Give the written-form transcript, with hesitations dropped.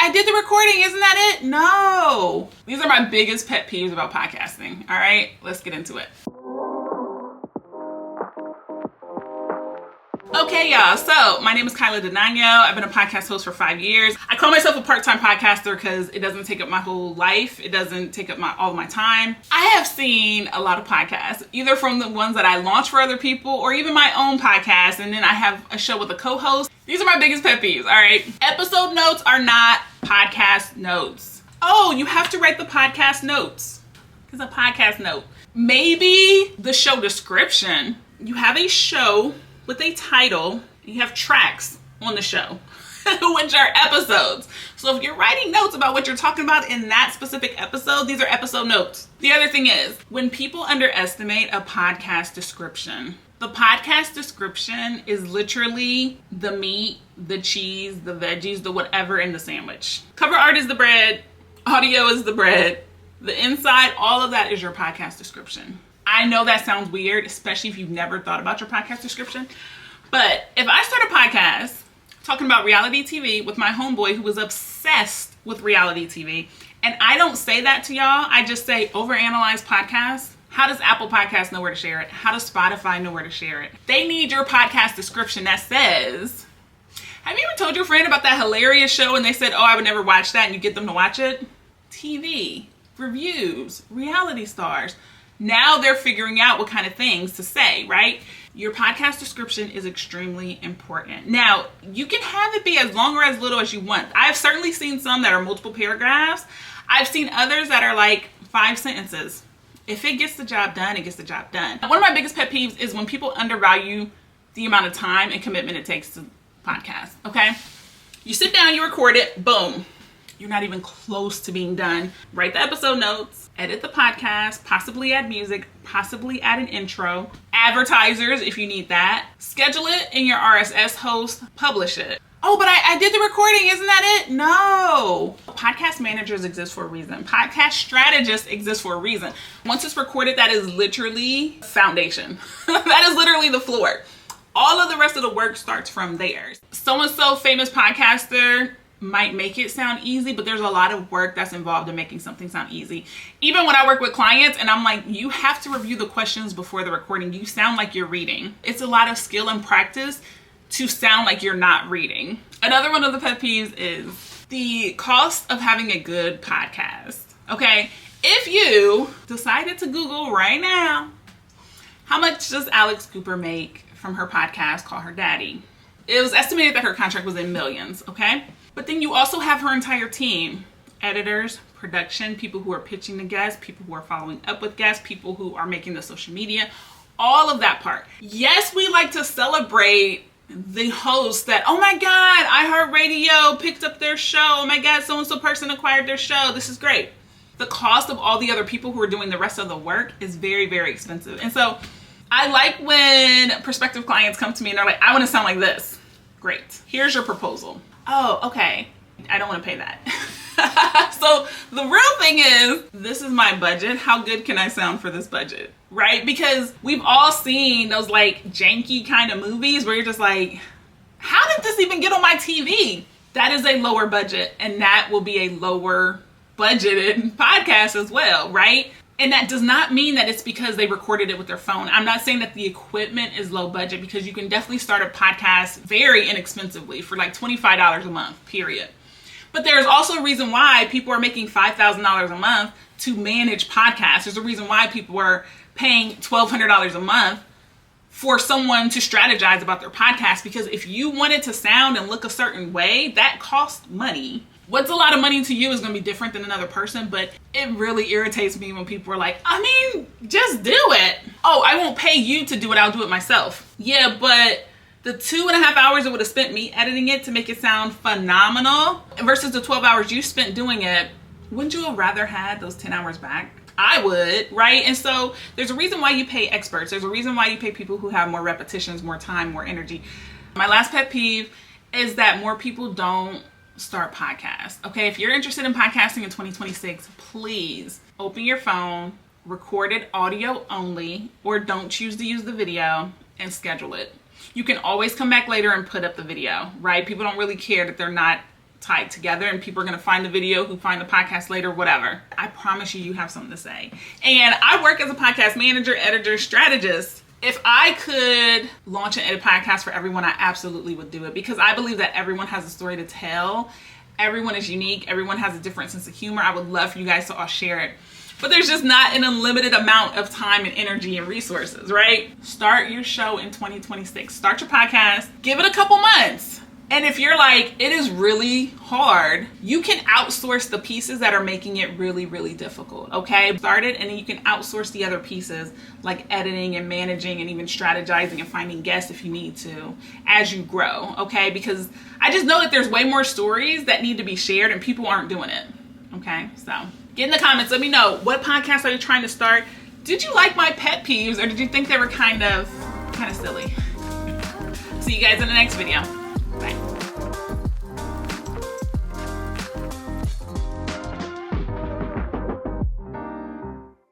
I did the recording. Isn't that it? No. These are my biggest pet peeves about podcasting. All right, let's get into it. Okay, y'all. So my name is Denanyoh. I've been a podcast host for 5 years. I call myself a part-time podcaster because it doesn't take up my whole life. It doesn't take up all of my time. I have seen a lot of podcasts, either from the ones that I launch for other people or even my own podcast. And then I have a show with a co-host. These are my biggest pet peeves. All right. Episode notes are not podcast notes. Oh, you have to write the podcast notes. It's a podcast note. Maybe the show description. You have a show with a title, you have tracks on the show, which are episodes. So if you're writing notes about what you're talking about in that specific episode, these are episode notes. The other thing is, when people underestimate a podcast description, the podcast description is literally the meat, the cheese, the veggies, the whatever in the sandwich. Cover art is the bread, audio is the bread, the inside, all of that is your podcast description. I know that sounds weird, especially if you've never thought about your podcast description. But if I start a podcast talking about reality TV with my homeboy who was obsessed with reality TV, and I don't say that to y'all, I just say overanalyze podcasts. How does Apple Podcasts know where to share it? How does Spotify know where to share it? They need your podcast description that says, have you ever told your friend about that hilarious show and they said, oh, I would never watch that, and you get them to watch it? TV, reviews, reality stars. Now they're figuring out what kind of things to say, right? Your podcast description is extremely important. Now, you can have it be as long or as little as you want. I've certainly seen some that are multiple paragraphs. I've seen others that are like 5 sentences. If it gets the job done, it gets the job done. One of my biggest pet peeves is when people undervalue the amount of time and commitment it takes to podcast, okay? You sit down, you record it, boom. You're not even close to being done. Write the episode notes, edit the podcast, possibly add music, possibly add an intro, advertisers if you need that, schedule it in your RSS host, publish it. Oh, but I did the recording. Isn't that it? No. Podcast managers exist for a reason. Podcast strategists exist for a reason. Once it's recorded, that is literally foundation. That is literally the floor. All of the rest of the work starts from there. So-and-so famous podcaster might make it sound easy, but there's a lot of work that's involved in making something sound easy. Even when I work with clients and I'm like, you have to review the questions before the recording. You sound like you're reading. It's a lot of skill and practice to sound like you're not reading. Another one of the pet peeves is the cost of having a good podcast. Okay, if you decided to Google right now, how much does Alex Cooper make from her podcast Call Her Daddy? It was estimated that her contract was in millions, okay? But then you also have her entire team, editors, production, people who are pitching the guests, people who are following up with guests, people who are making the social media, all of that part. Yes, we like to celebrate the host that, oh my God, iHeartRadio picked up their show. Oh my God, so-and-so person acquired their show. This is great. The cost of all the other people who are doing the rest of the work is very, very expensive. And so I like when prospective clients come to me and they're like, I want to sound like this. Great. Here's your proposal. Oh, okay. I don't want to pay that. So the real thing is, this is my budget. How good can I sound for this budget? Right? Because we've all seen those like janky kind of movies where you're just like, how did this even get on my TV? That is a lower budget, and that will be a lower budgeted podcast as well, right? And that does not mean that it's because they recorded it with their phone. I'm not saying that the equipment is low budget, because you can definitely start a podcast very inexpensively for like $25 a month, period. But there's also a reason why people are making $5,000 a month to manage podcasts. There's a reason why people are paying $1,200 a month for someone to strategize about their podcast, because if you want it to sound and look a certain way, that costs money. What's a lot of money to you is going to be different than another person, but it really irritates me when people are like, I mean, just do it. Oh, I won't pay you to do it. I'll do it myself. Yeah, but the 2.5 hours it would have spent me editing it to make it sound phenomenal versus the 12 hours you spent doing it, wouldn't you have rather had those 10 hours back? I would, right? And so there's a reason why you pay experts. There's a reason why you pay people who have more repetitions, more time, more energy. My last pet peeve is that more people don't start podcasts. Okay, if you're interested in podcasting in 2026, please open your phone, record it audio only, or don't choose to use the video, and schedule it. You can always come back later and put up the video, right? People don't really care that they're not tied together, and people are going to find the video, who find the podcast later, whatever. I promise you have something to say. And I work as a podcast manager, editor, strategist. If I could launch an edit podcast for everyone, I absolutely would do it, because I believe that everyone has a story to tell. Everyone is unique. Everyone has a different sense of humor. I would love for you guys to all share it. But there's just not an unlimited amount of time and energy and resources, right? Start your show in 2026. Start your podcast. Give it a couple months. And if you're like, it is really hard, you can outsource the pieces that are making it really, really difficult, okay? Start it, and then you can outsource the other pieces, like editing and managing and even strategizing and finding guests if you need to, as you grow, okay? Because I just know that there's way more stories that need to be shared, and people aren't doing it, okay? So get in the comments. Let me know, what podcast are you trying to start? Did you like my pet peeves, or did you think they were kind of silly? See you guys in the next video.